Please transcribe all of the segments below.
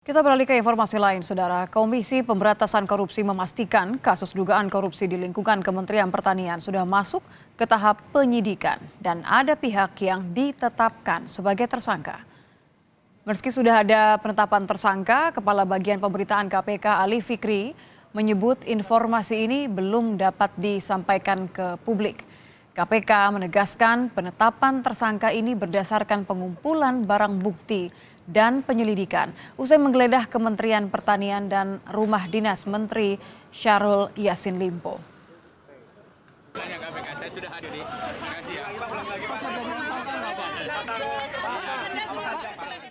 Kita beralih ke informasi lain, Saudara. Komisi Pemberantasan Korupsi memastikan kasus dugaan korupsi di lingkungan Kementerian Pertanian sudah masuk ke tahap penyidikan dan ada pihak yang ditetapkan sebagai tersangka. Meski sudah ada penetapan tersangka, Kepala Bagian Pemberitaan KPK Ali Fikri menyebut informasi ini belum dapat disampaikan ke publik. KPK menegaskan penetapan tersangka ini berdasarkan pengumpulan barang bukti dan penyelidikan usai menggeledah Kementerian Pertanian dan rumah dinas Menteri Syahrul Yassin Limpo.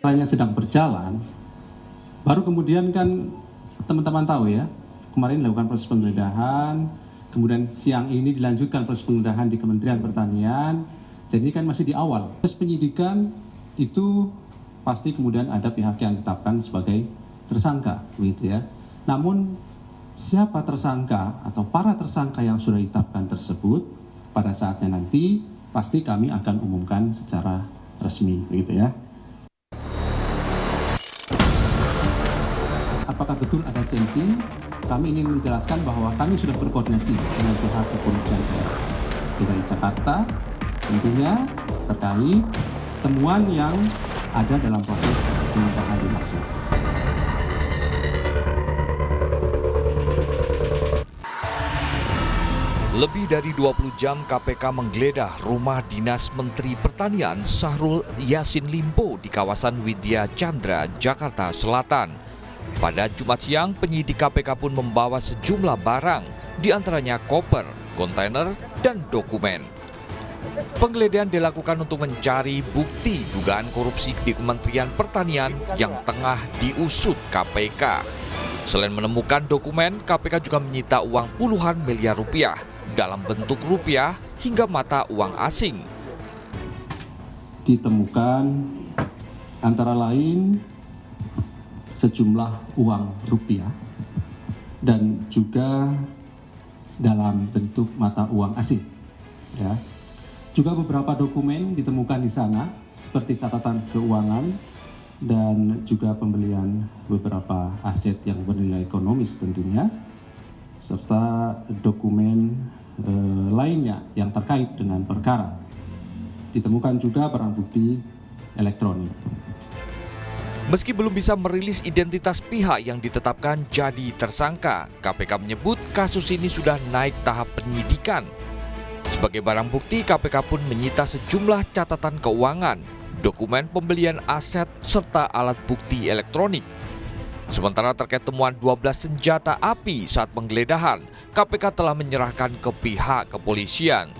Hanya sedang berjalan, baru kemudian kan teman-teman tahu ya, kemarin dilakukan proses penggeledahan, kemudian siang ini dilanjutkan proses penggeledahan di Kementerian Pertanian, jadi kan masih di awal. Proses penyidikan itu pasti kemudian ada pihak yang ditetapkan sebagai tersangka, begitu ya. Namun siapa tersangka atau para tersangka yang sudah ditetapkan tersebut pada saatnya nanti pasti kami akan umumkan secara resmi, begitu ya. Apakah betul ada senti? Kami ingin menjelaskan bahwa kami sudah berkoordinasi dengan pihak kepolisian DKI Jakarta, tentunya terkait temuan yang ada dalam proses penyidikan dimaksud. Lebih dari 20 jam KPK menggeledah rumah dinas Menteri Pertanian Syahrul Yassin Limpo di kawasan Widya Chandra, Jakarta Selatan. Pada Jumat siang, penyidik KPK pun membawa sejumlah barang, diantaranya koper, kontainer, dan dokumen. Penggeledahan dilakukan untuk mencari bukti dugaan korupsi di Kementerian Pertanian yang tengah diusut KPK. Selain menemukan dokumen, KPK juga menyita uang puluhan miliar rupiah dalam bentuk rupiah hingga mata uang asing. Ditemukan antara lain sejumlah uang rupiah dan juga dalam bentuk mata uang asing. Ya. Juga beberapa dokumen ditemukan di sana seperti catatan keuangan dan juga pembelian beberapa aset yang bernilai ekonomis tentunya, serta dokumen lainnya yang terkait dengan perkara. Ditemukan juga barang bukti elektronik. Meski belum bisa merilis identitas pihak yang ditetapkan jadi tersangka, KPK menyebut kasus ini sudah naik tahap penyidikan. Sebagai barang bukti, KPK pun menyita sejumlah catatan keuangan, dokumen pembelian aset, serta alat bukti elektronik. Sementara terkait temuan 12 senjata api saat penggeledahan, KPK telah menyerahkan ke pihak kepolisian.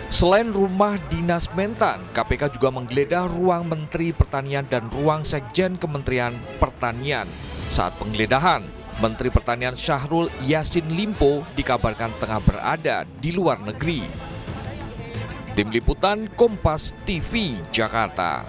Selain rumah dinas Mentan, KPK juga menggeledah ruang Menteri Pertanian dan ruang Sekjen Kementerian Pertanian. Saat penggeledahan, Menteri Pertanian Syahrul Yassin Limpo dikabarkan tengah berada di luar negeri. Tim Liputan Kompas TV, Jakarta.